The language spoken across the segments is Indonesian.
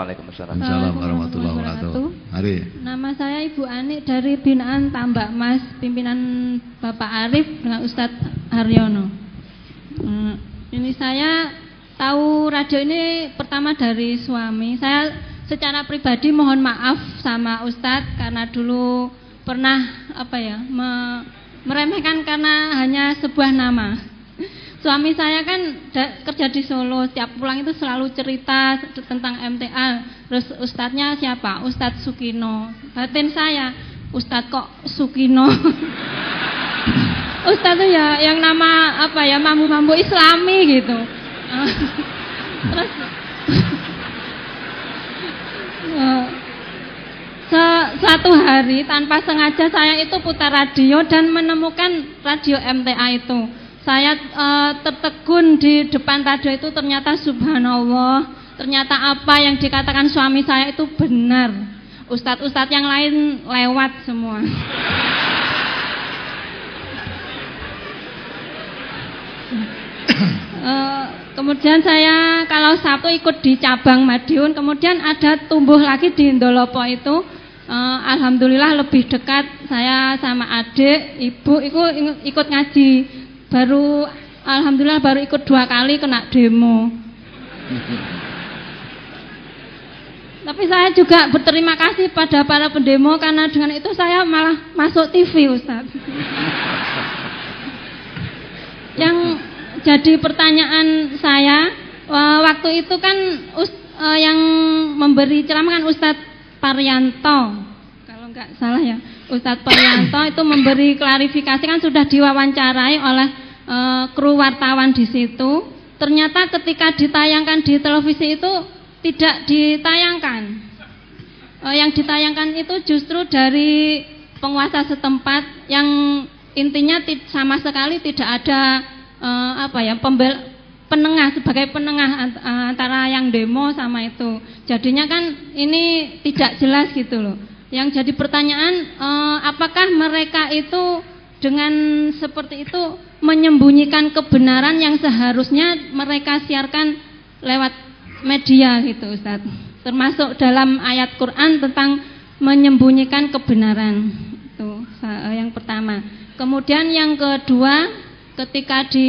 Waalaikumsalam. Assalamualaikum warahmatullahi wabarakatuh. Mari. Nama saya Ibu Ani dari binaan Tambak Mas, pimpinan Bapak Arif dengan Ustadz Haryono. Ini saya tahu radio ini pertama dari suami. Saya secara pribadi mohon maaf sama Ustadz karena dulu pernah meremehkan karena hanya sebuah nama. Suami saya kan kerja di Solo, setiap pulang itu selalu cerita tentang MTA. Terus ustadznya siapa? Ustadz Sukino. Batin saya, Ustadz kok Sukino? Ustadz itu ya yang nama mambu-mambu Islami gitu. Terus suatu hari tanpa sengaja saya itu putar radio dan menemukan radio MTA itu. Saya tertegun di depan radio itu, ternyata subhanallah, ternyata apa yang dikatakan suami saya itu benar. Ustadz-ustadz yang lain lewat semua. Kemudian saya kalau Sabtu ikut di cabang Madiun, kemudian ada tumbuh lagi di Ndolopo itu. Alhamdulillah lebih dekat, saya sama adik, ibu ikut ngaji. Alhamdulillah baru ikut 2 kali kena demo. Tapi saya juga berterima kasih pada para pendemo karena dengan itu saya malah masuk TV, Ustaz. Yang jadi pertanyaan saya, waktu itu kan yang memberi ceramah kan Ustadz Parianto, kalau nggak salah ya, Ustadz Parianto itu memberi klarifikasi, kan sudah diwawancarai oleh kru wartawan di situ. Ternyata ketika ditayangkan di televisi itu tidak ditayangkan. Yang ditayangkan itu justru dari penguasa setempat yang intinya sama sekali tidak ada penengah, sebagai penengah antara yang demo sama itu. Jadinya kan ini tidak jelas gitu loh. Yang jadi pertanyaan, apakah mereka itu dengan seperti itu menyembunyikan kebenaran yang seharusnya mereka siarkan lewat media gitu, Ustaz. Termasuk dalam ayat Quran tentang menyembunyikan kebenaran. Itu yang pertama. Kemudian yang kedua, ketika di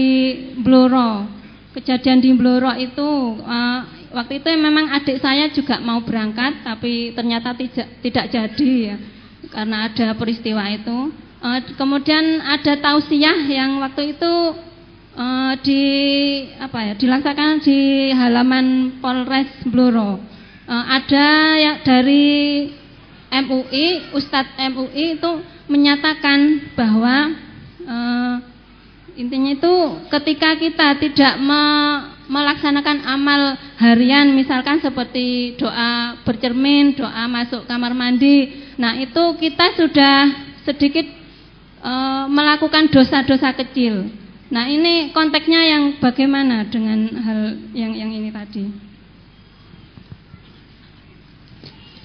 Blora, kejadian di Blora itu waktu itu memang adik saya juga mau berangkat, tapi ternyata tidak jadi ya, karena ada peristiwa itu. Kemudian ada tausiah yang waktu itu dilaksanakan di halaman Polres Blora. Ada yang dari MUI, Ustadz MUI itu menyatakan bahwa intinya itu ketika kita tidak melaksanakan amal harian, misalkan seperti doa bercermin, doa masuk kamar mandi, nah itu kita sudah sedikit melakukan dosa-dosa kecil. Nah ini konteksnya yang bagaimana dengan hal yang ini tadi.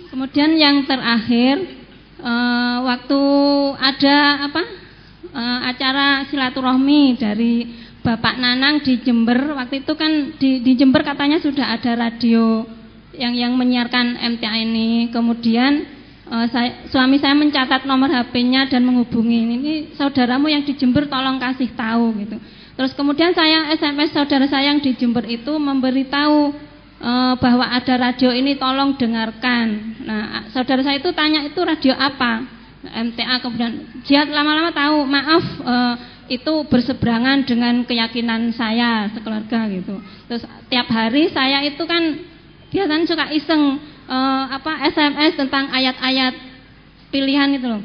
Kemudian yang terakhir, waktu ada acara silaturahmi dari Bapak Nanang di Jember, waktu itu kan di Jember katanya sudah ada radio yang menyiarkan MTA ini. Kemudian suami saya mencatat nomor HP-nya dan menghubungi, ini saudaramu yang di Jember tolong kasih tahu gitu. Terus kemudian saya SMS saudara saya yang di Jember itu memberitahu bahwa ada radio ini, tolong dengarkan. Nah saudara saya itu tanya, itu radio apa? MTA. Kemudian dia lama-lama tahu, maaf itu berseberangan dengan keyakinan saya sekeluarga gitu. Terus tiap hari saya itu kan biasanya suka iseng SMS tentang ayat-ayat pilihan itu loh.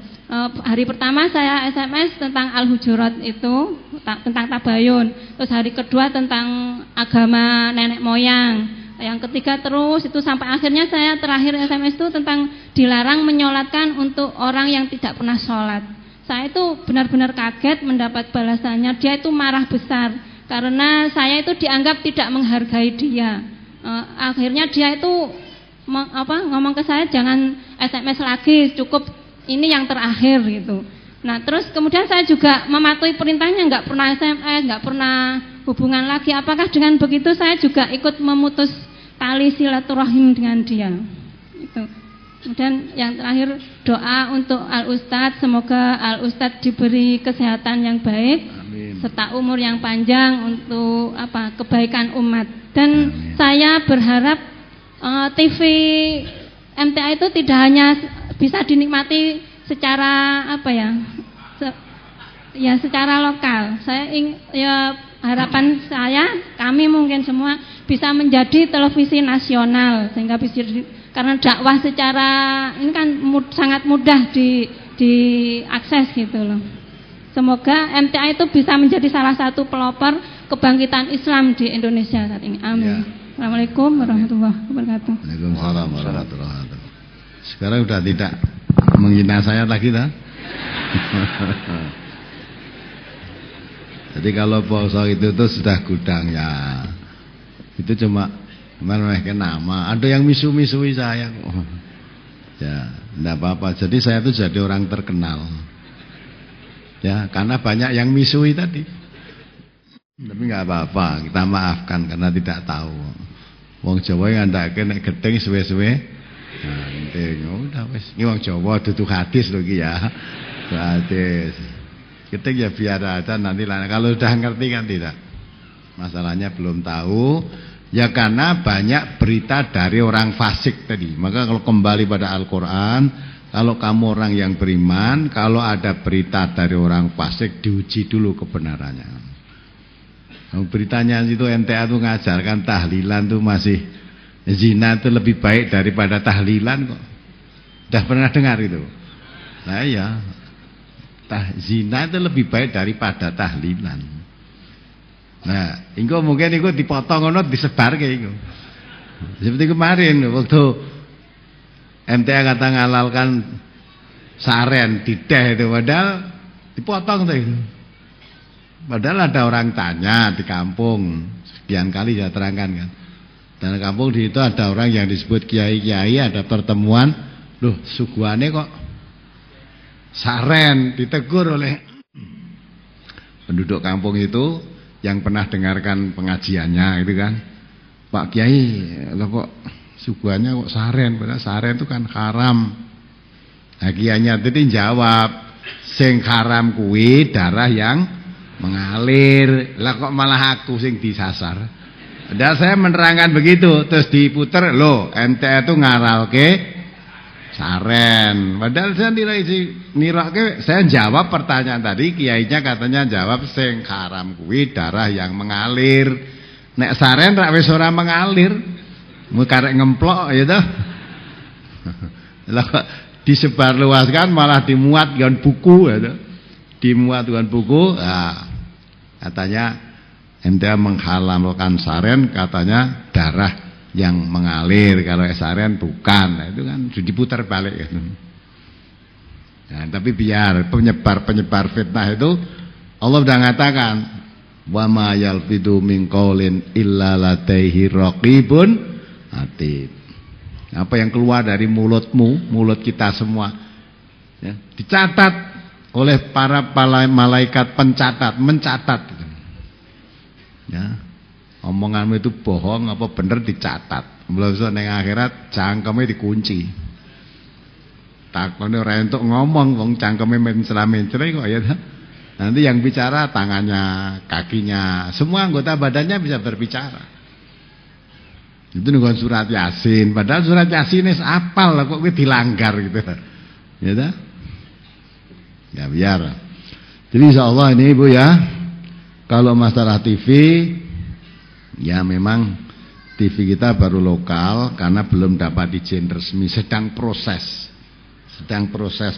Hari pertama saya SMS tentang Al-Hujurat itu, tentang tabayun. Terus hari kedua tentang agama nenek moyang. Yang ketiga terus itu sampai akhirnya saya terakhir SMS itu tentang dilarang menyolatkan untuk orang yang tidak pernah sholat. Saya itu benar-benar kaget mendapat balasannya. Dia itu marah besar karena saya itu dianggap tidak menghargai dia. Akhirnya dia itu ngomong ke saya, jangan SMS lagi, cukup ini yang terakhir gitu. Nah terus kemudian saya juga mematuhi perintahnya, nggak pernah SMS, nggak pernah hubungan lagi. Apakah dengan begitu saya juga ikut memutus tali silaturahim dengan dia. Itu. Kemudian yang terakhir doa untuk Al Ustadz, semoga Al Ustadz diberi kesehatan yang baik. Amin. Serta umur yang panjang untuk kebaikan umat. Dan Amin. saya berharap TV MTA itu tidak hanya bisa dinikmati secara secara lokal. Harapan kami mungkin semua bisa menjadi televisi nasional sehingga bisa karena dakwah secara ini kan sangat mudah diakses gitu loh. Semoga MTA itu bisa menjadi salah satu pelopor kebangkitan Islam di Indonesia saat ini. Amin. Ya. Assalamualaikum warahmatullahi wabarakatuh. Waalaikumsalam warahmatullahi wabarakatuh. Sekarang sudah tidak menghina saya lagi dah. Jadi kalau poso itu sudah gudang ya. Itu cuma nama. Ada yang misu-misui saya. Ya, enggak apa-apa. Jadi saya itu jadi orang terkenal. Ya, karena banyak yang misui tadi. Tapi enggak apa-apa, kita maafkan karena tidak tahu. Wong Jawa yang ndake nek gedeng suwe-suwe. Nah, penting udah wis. Iki wong Jawa dudu hadis lho iki ya. Hadis. Gedeng ya biar ada nanti lah. Kalau sudah ngerti kan tidak. Masalahnya belum tahu. Ya karena banyak berita dari orang fasik tadi. Maka kalau kembali pada Al-Quran, kalau kamu orang yang beriman, kalau ada berita dari orang fasik, diuji dulu kebenarannya. Beritanya itu MTA itu ngajarkan tahlilan itu masih zina itu lebih baik daripada tahlilan kok. Sudah pernah dengar itu? Nah iya, zina itu lebih baik daripada tahlilan. Nah, engko mungkin engko dipotong ngono disebar kayak iku. Seperti kemarin waktu MTA kata ngalalkan saren dideh itu padahal dipotong tuh itu. Padahal ada orang tanya di kampung, sekian kali saya terangkan kan. Dan di kampung di itu ada orang yang disebut kiai-kiai, ada pertemuan, loh suguhane kok saren, ditegur oleh penduduk kampung itu yang pernah dengarkan pengajiannya itu kan. Pak Kiai, loh kok suguhannya kok saren, padahal saren itu kan haram. Nah kiainya tadi jawab, sing haram kuwi darah yang mengalir. Lah kok malah aku sing disasar. Dan saya menerangkan begitu, terus diputer, loh MTA itu ngaralke saren. Padahal saya nirake, saya jawab pertanyaan tadi, kiainya katanya jawab sing haram kuwi darah yang mengalir. Nek saren rak wis ora mengalir. Mu karek ngemplok ya toh. Lah disebarluaskan malah dimuat dengan buku ya toh. Dimuat dengan buku. Nah, katanya MTA menghalalkan saren, katanya darah yang mengalir, kalau saren bukan. Nah, itu kan sudah diputar balik gitu. Nah, tapi biar penyebar fitnah itu Allah sudah mengatakan wa ma yalfidu min qaulin illa ladaihi raqibun atid. Apa yang keluar dari mulutmu, mulut kita semua ya, dicatat oleh para malaikat pencatat, mencatat gitu. Ya. Omonganmu itu bohong apa bener dicatat. Mulai besok neng akhirat cangkemnya dikunci. Takone ora entuk ngomong wong cangkeme mencela-mencela kok ya. Nanti yang bicara tangannya, kakinya, semua anggota badannya bisa berbicara. Itu dengan surat Yasin. Padahal surat Yasin wis apal lah kok kowe dilanggar gitu. Ya ta? Ya biar. Jadi insyaallah ini Ibu ya. Kalau masalah TV ya memang TV kita baru lokal karena belum dapat izin resmi, sedang proses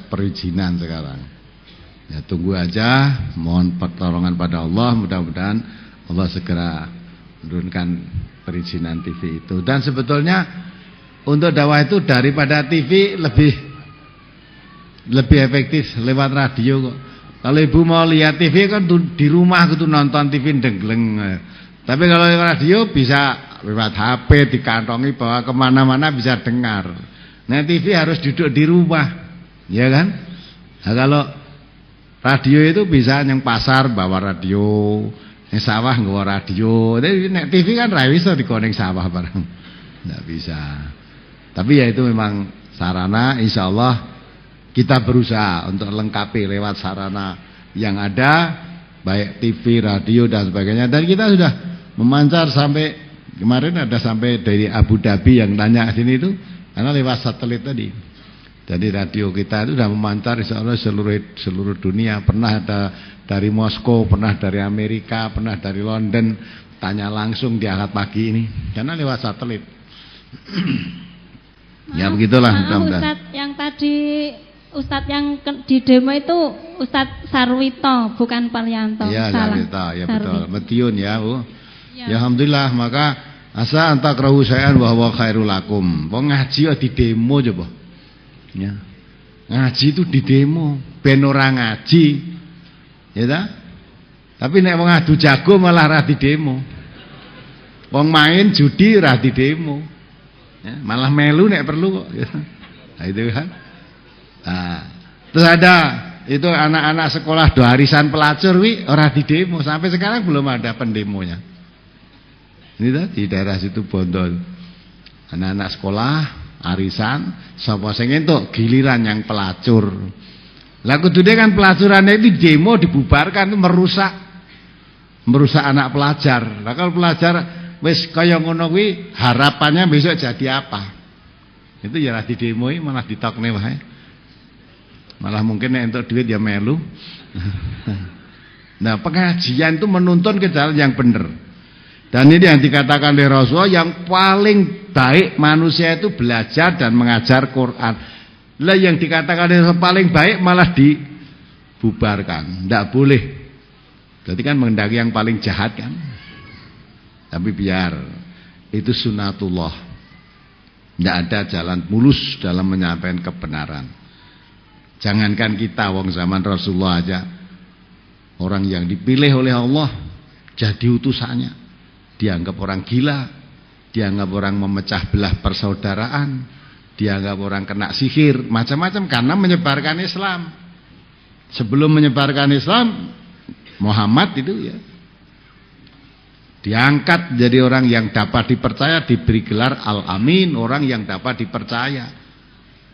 perizinan sekarang. Ya tunggu aja, mohon pertolongan pada Allah, mudah-mudahan Allah segera menurunkan perizinan TV itu. Dan sebetulnya untuk dakwah itu daripada TV lebih efektif lewat radio kok. Kalau ibu mau lihat TV kan di rumah gitu nonton TV dengleng. Tapi kalau lewat radio bisa lewat HP, dikantongi bawa kemana-mana bisa dengar. Nah TV harus duduk di rumah, ya kan? Nah, kalau radio itu bisa yang pasar bawa radio, yang sawah nggawa radio. Tapi nek TV kan ra iso dikoneng sawah bareng. Tidak bisa. Tapi ya itu memang sarana, insya Allah kita berusaha untuk lengkapi lewat sarana yang ada, baik TV, radio dan sebagainya. Dan kita sudah memancar sampai kemarin ada sampai dari Abu Dhabi yang tanya sini itu karena lewat satelit tadi. Jadi radio kita itu sudah memancar insya Allah seluruh dunia. Pernah ada dari Moskow, pernah dari Amerika, pernah dari London. Tanya langsung di akad pagi ini karena lewat satelit. Ya begitulah. Ustadz yang tadi, Ustadz yang di demo itu Ustadz Sarwito, bukan Palyanto. Iya, Sarwito, ya betul. Madiun ya, Bu. Ya Alhamdulillah, maka asa antakrahu syai'an wa huwa khairul lakum. Wong ngaji di demo coba. Ya. Ngaji itu di demo, ben ora ngaji. Ya ta? Tapi nek wong adu jago malah ra di demo. Wong main judi ra di demo. Ya, malah melu nek perlu kok. Ya. Nah, itu kan. Nah, terus ada itu anak-anak sekolah doarisan pelacur wi ora di demo, sampai sekarang belum ada pendemonya. Ini tuh di daerah situ Bondo. Anak-anak sekolah arisan sapa sing entuk giliran yang pelacur. Lah kudune kan pelacurannya itu demo dibubarkan, itu merusak anak pelajar. Lah kalau pelajar wis kaya ngono kuwi harapannya besok jadi apa? Itu ya ra didemoi malah ditokne wae. Malah mungkin nek entuk duit ya melu. Nah, pengajian itu menuntun ke jalan yang benar. Dan ini yang dikatakan oleh Rasulullah, yang paling baik manusia itu belajar dan mengajar Quran. Lah yang dikatakan yang paling baik malah dibubarkan. Tidak boleh. Berarti kan menghendaki yang paling jahat kan. Tapi biar itu sunatullah. Tidak ada jalan mulus dalam menyampaikan kebenaran. Jangankan kita wong zaman Rasulullah aja, orang yang dipilih oleh Allah jadi utusannya, dianggap orang gila, dianggap orang memecah belah persaudaraan, dianggap orang kena sihir, macam-macam karena menyebarkan Islam. Sebelum menyebarkan Islam, Muhammad itu ya diangkat jadi orang yang dapat dipercaya, diberi gelar Al-Amin, orang yang dapat dipercaya.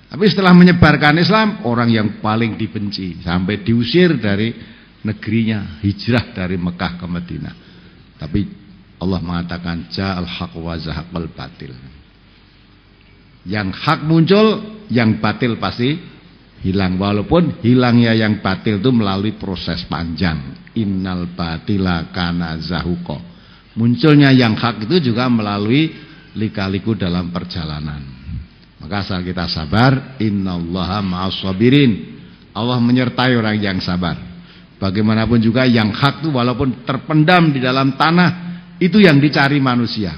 Tapi setelah menyebarkan Islam, orang yang paling dibenci, sampai diusir dari negerinya, hijrah dari Mekah ke Madinah. Tapi Allah mengatakan ja'al haq wa zahaqal batil. Yang hak muncul, yang batil pasti hilang. Walaupun hilangnya yang batil itu melalui proses panjang. Innal batila kana zahuqa. Munculnya yang hak itu juga melalui lika-liku dalam perjalanan. Maka asal kita sabar, innallaha ma'as sabirin. Allah menyertai orang yang sabar. Bagaimanapun juga yang hak itu walaupun terpendam di dalam tanah, itu yang dicari manusia.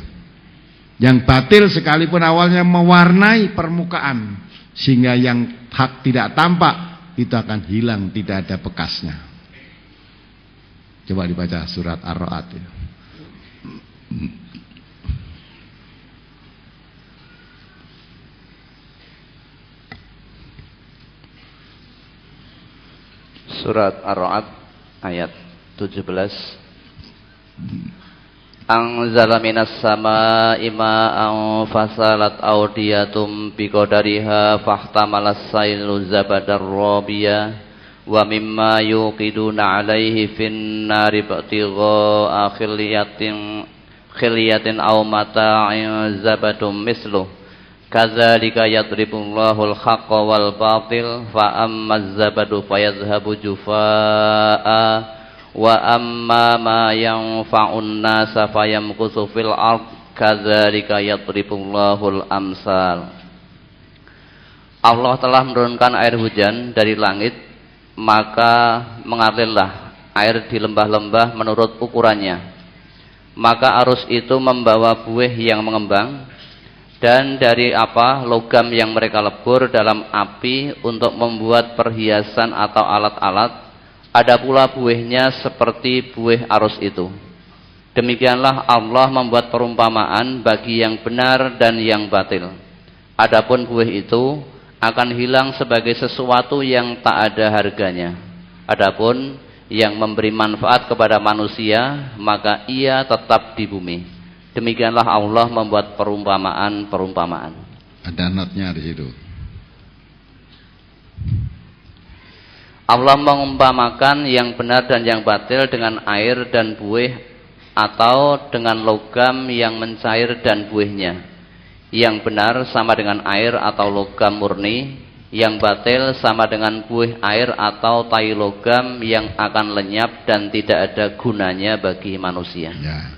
Yang batil sekalipun awalnya mewarnai permukaan, sehingga yang hak tidak tampak, itu akan hilang, tidak ada bekasnya. Coba dibaca surat Ar-Ra'd ya. Surat Ar-Ra'd ayat 17. Anzala minas samaa'i ma'an fasalat awdiyatum biqadariha fahtamalas sailu zabadar rabiya wa mimma yuqiduna 'alaihi fin nari ba'tigha khilyatin aw mata'in zabadum misluh kadzalika yadribullahu al-haqqa wal batil fa ammaz zabadu fayadhhabu jufaa'a wa amma ma yanfa'un nasa fayamkusu fil ard kadzalika yadribullahu al-amsal. Allah telah menurunkan air hujan dari langit, maka mengalirlah air di lembah-lembah menurut ukurannya. Maka arus itu membawa buih yang mengembang, dan dari apa logam yang mereka lebur dalam api untuk membuat perhiasan atau alat-alat, ada pula buihnya seperti buih arus itu. Demikianlah Allah membuat perumpamaan bagi yang benar dan yang batil. Adapun buih itu akan hilang sebagai sesuatu yang tak ada harganya. Adapun yang memberi manfaat kepada manusia, maka ia tetap di bumi. Demikianlah Allah membuat perumpamaan-perumpamaan. Ada notnya di situ. Allah mengumpamakan yang benar dan yang batil dengan air dan buih, atau dengan logam yang mencair dan buihnya. Yang benar sama dengan air atau logam murni, yang batil sama dengan buih air atau tai logam yang akan lenyap dan tidak ada gunanya bagi manusia. Ya.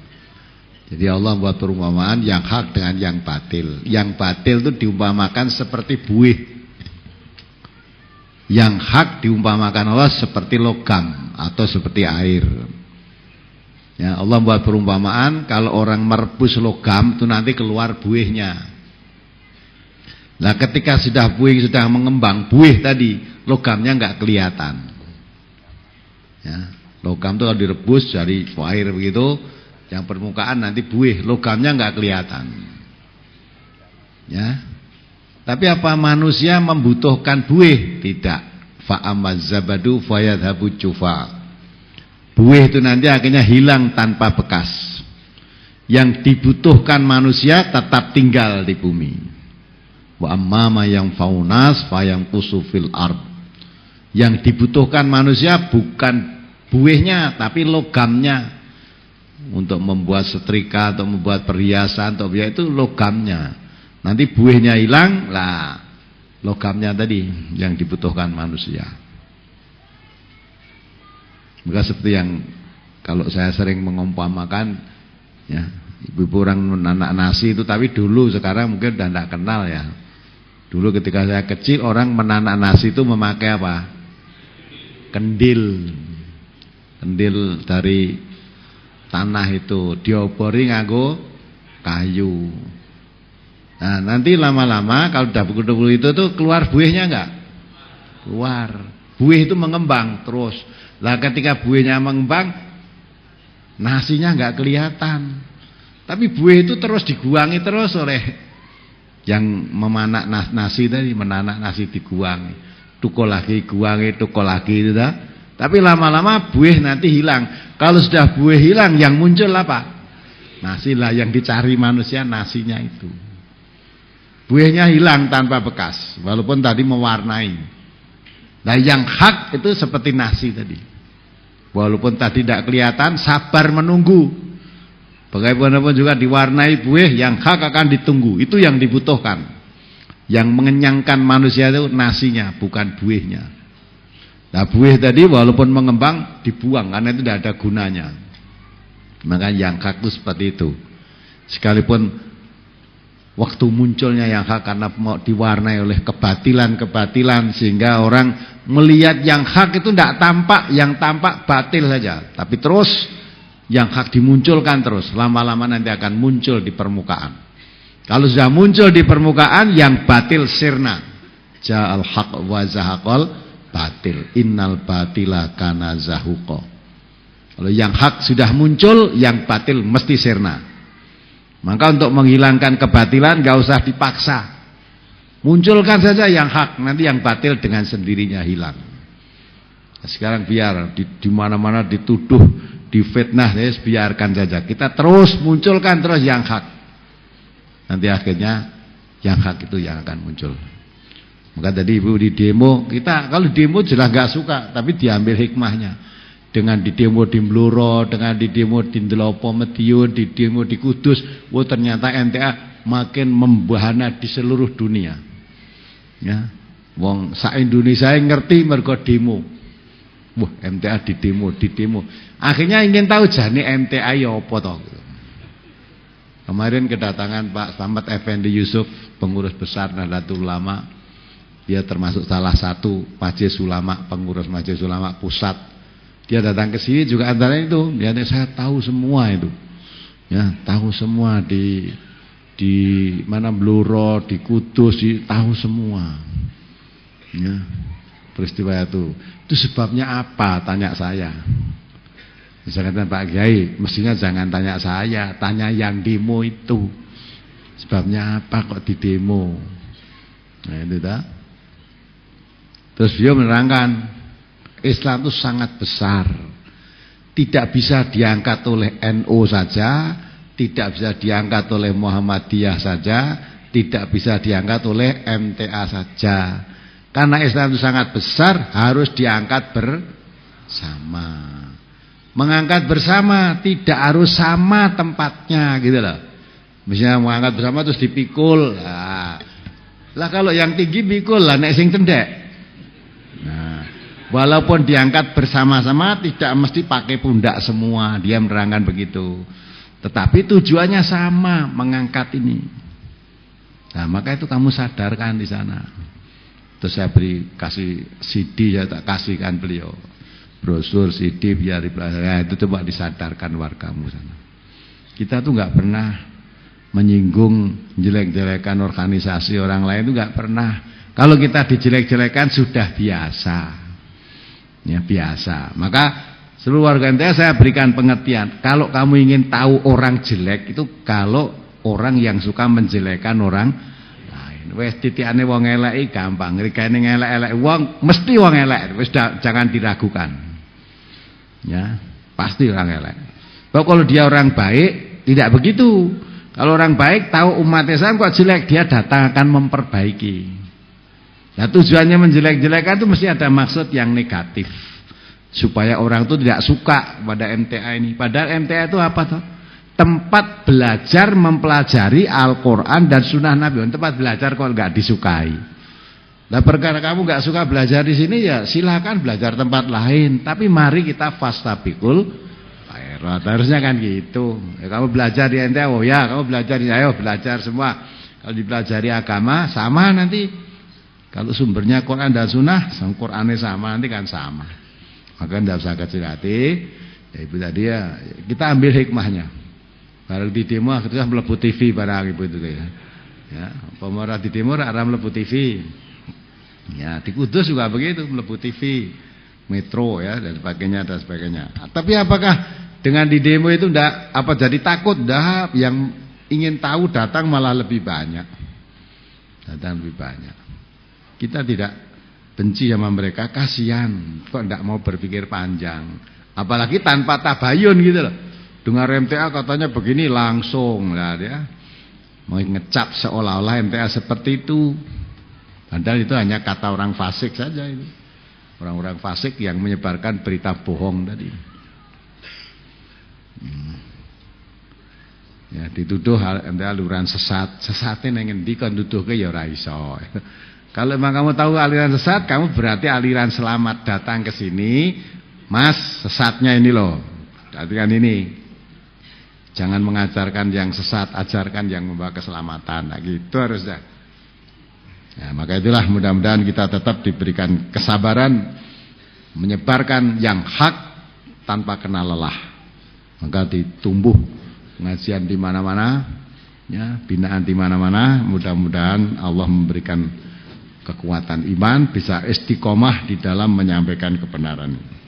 Jadi Allah buat perumpamaan yang hak dengan yang batil. Yang batil itu diumpamakan seperti buih. Yang hak diumpamakan Allah seperti logam atau seperti air. Ya, Allah buat perumpamaan kalau orang merebus logam itu nanti keluar buihnya. Nah, ketika sudah buih sudah mengembang, buih tadi logamnya nggak kelihatan. Ya, logam itu kalau direbus dari air begitu, yang permukaan nanti buih, logamnya nggak kelihatan. Ya. Tapi apa manusia membutuhkan buih? Tidak. Fa'amaz zabadu fayadhabu jufa. Buih itu nanti akhirnya hilang tanpa bekas. Yang dibutuhkan manusia tetap tinggal di bumi. Wa amma yang faunas fayang kusufil ard. Yang dibutuhkan manusia bukan buihnya tapi logamnya. Untuk membuat setrika atau membuat perhiasan atau itu logamnya. Nanti buihnya hilang, lah logamnya tadi yang dibutuhkan manusia. Maka seperti yang kalau saya sering mengumpamakan, ya, ibu-ibu orang menanak nasi itu, tapi dulu sekarang mungkin udah tidak kenal ya. Dulu ketika saya kecil orang menanak nasi itu memakai apa? Kendil, kendil dari tanah itu diobori nganggo kayu. Nah, nanti lama-lama kalau udah pukul-pukul itu tuh keluar buihnya enggak? Keluar. Buih itu mengembang terus. Lah ketika buihnya mengembang, nasinya enggak kelihatan. Tapi buih itu terus diguangi terus oleh yang memanak nasi tadi, menanak nasi diguangi. Tukul lagi, guangi, tukul lagi itu dah. Tapi lama-lama buih nanti hilang. Kalau sudah buih hilang, yang muncul apa? Nasi lah yang dicari manusia, nasinya itu. Buihnya hilang tanpa bekas, walaupun tadi mewarnai. Nah, yang hak itu seperti nasi tadi. Walaupun tadi tidak kelihatan, sabar menunggu. Bagaimanapun juga diwarnai buih, yang hak akan ditunggu. Itu yang dibutuhkan. Yang mengenyangkan manusia itu nasinya, bukan buihnya. Nah, buih tadi walaupun mengembang dibuang karena itu tidak ada gunanya. Maka yang hak itu seperti itu. Sekalipun waktu munculnya yang hak karena mau diwarnai oleh kebatilan-kebatilan sehingga orang melihat yang hak itu tidak tampak, yang tampak batil saja. Tapi terus yang hak dimunculkan terus, lama-lama nanti akan muncul di permukaan. Kalau sudah muncul di permukaan, yang batil sirna. Ja'al haq wa zahaqal batil. Innal batila kana zahuqa. Kalau yang hak sudah muncul, yang batil mesti sirna. Maka untuk menghilangkan kebatilan gak usah dipaksa. Munculkan saja yang hak, nanti yang batil dengan sendirinya hilang. Nah, sekarang biar di mana-mana dituduh, difitnah, ya biarkan saja. Kita terus munculkan terus yang hak. Nanti akhirnya yang hak itu yang akan muncul. Maka tadi ibu di demo, kita kalau demo jelas gak suka, tapi diambil hikmahnya. Dengan di demo di Bluro, dengan di demo di Ndelopo Madiun, di demo di Kudus, wah ternyata MTA makin membahana di seluruh dunia. Ya, wong sak Indonesia ngerti mergo demo. Wah, MTA di demo. Akhirnya ingin tahu jane MTA ya apa to. Kemarin kedatangan Pak Slamet Effendi Yusuf, pengurus besar Nahdlatul Ulama. Dia termasuk salah satu majelis ulama, pengurus majelis ulama pusat. Dia datang ke sini juga antara itu, ya saya tahu semua itu, ya tahu semua di mana Bluro, di Kudus, tahu semua, ya peristiwa itu sebabnya apa? Tanya saya. Misalkan Pak Kiai, mestinya jangan tanya saya, tanya yang demo itu, sebabnya apa kok di demo? Nah itu dah. Terus beliau menerangkan. Islam itu sangat besar. Tidak bisa diangkat oleh NU saja, tidak bisa diangkat oleh Muhammadiyah saja, tidak bisa diangkat oleh MTA saja. Karena Islam itu sangat besar, harus diangkat bersama. Mengangkat bersama tidak harus sama tempatnya gitu loh. Misalnya mengangkat bersama terus dipikul. Lah kalau yang tinggi pikul lah nek sing cendek. Nah, walaupun diangkat bersama-sama tidak mesti pakai pundak semua, dia menerangkan begitu. Tetapi tujuannya sama, mengangkat ini. Nah, maka itu kamu sadarkan di sana. Terus saya kasih CD, ya tak kasihkan beliau brosur CD biar dipelajari. Itu coba disadarkan wargamu sana. Kita tuh nggak pernah menyinggung, jelek-jelekan organisasi orang lain, itu nggak pernah. Kalau kita dijelek-jelekan sudah biasa, ya biasa. Maka seluruh warga NTA saya berikan pengertian. Kalau kamu ingin tahu orang jelek itu kalau orang yang suka menjelekan orang. Wes titikane wong elek gampang, rikane ngelek-elek wong mesti wong elek, wis jangan diragukan. Ya, pasti orang elek. Kalau dia orang baik tidak begitu. Kalau orang baik tahu umat Islam kok jelek, dia datang akan memperbaiki. Nah, tujuannya menjelek-jelekan itu mesti ada maksud yang negatif. Supaya orang itu tidak suka pada MTA ini. Padahal MTA itu apa toh? Tempat belajar mempelajari Al-Quran dan Sunnah Nabi. Tempat belajar kok nggak disukai. Nah, perkara kamu nggak suka belajar di sini ya silakan belajar tempat lain. Tapi mari kita fastabiqul khairat. Harusnya kan gitu. Ya, kamu belajar di NTA, oh ya kamu belajar di ayo belajar semua. Kalau dipelajari agama sama nanti. Kalau sumbernya Quran dan Sunnah, Qurannya sama nanti kan sama. Maka tidak usah kecil hati. Ya ibu tadi ya kita ambil hikmahnya. Barang di demo akhirnya melebu TV barang ibu itu ya. Ya, pemerintah di demo arah melebu TV. Ya, di Kudus juga begitu, melebu TV, metro ya dan sebagainya dan sebagainya. Tapi apakah dengan di demo itu ndak apa jadi takut? Ndak, yang ingin tahu datang malah lebih banyak. Datang lebih banyak. Kita tidak benci sama mereka, kasihan kok ndak mau berpikir panjang. Apalagi tanpa tabayun gitu loh. Dengar MTA katanya begini langsung lah dia mau ngecap seolah-olah MTA seperti itu. Padahal itu hanya kata orang fasik saja itu. Orang-orang fasik yang menyebarkan berita bohong tadi. Ya dituduh MTA aliran sesat. Sesatnya nang endi kon nuduhke ya ora iso. Kalau memang kamu tahu aliran sesat, kamu berarti aliran selamat datang ke sini. Mas, sesatnya ini loh. Perhatikan ini. Jangan mengajarkan yang sesat, ajarkan yang membawa keselamatan. Nah, gitu harusnya. Ya, maka itulah mudah-mudahan kita tetap diberikan kesabaran menyebarkan yang hak tanpa kenal lelah. Maka ditumbuh pengajian di mana-mana, ya, binaan di mana-mana. Mudah-mudahan Allah memberikan kekuatan iman, bisa istiqomah di dalam menyampaikan kebenaran.